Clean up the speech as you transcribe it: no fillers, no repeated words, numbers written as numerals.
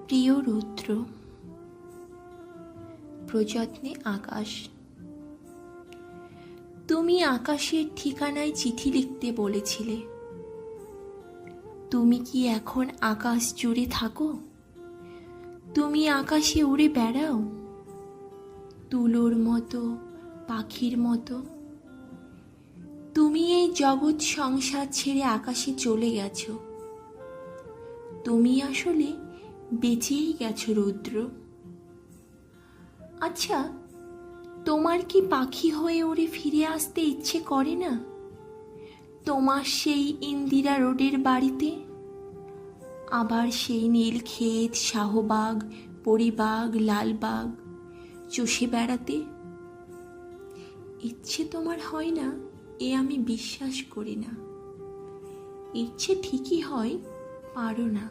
প্রিয় রুদ্র, প্রযত্নে আকাশ। তুমি আকাশের ঠিকানায় চিঠি লিখতে বলেছিলে। তুমি কি এখন আকাশ জুড়ে থাকো? তুমি আকাশে উড়ে বেড়াও তুলোর মতো, পাখির মতো। তুমি এই জগৎ সংসার ছেড়ে আকাশে চলে গেছো। তুমি আসলে বেঁচেই গেছো রুদ্র। আচ্ছা, তোমার কি পাখি হয়ে উড়ে ফিরে আসতে ইচ্ছে করে না? তোমার সেই ইন্দিরা রোডের বাড়িতে আবার সেই নীলক্ষেত, শাহবাগ, পরিবাগ, লালবাগ চষে বেড়াতে ইচ্ছে তোমার হয় না? এ আমি বিশ্বাস করি না। ইচ্ছে ঠিকই হয়, পারো না।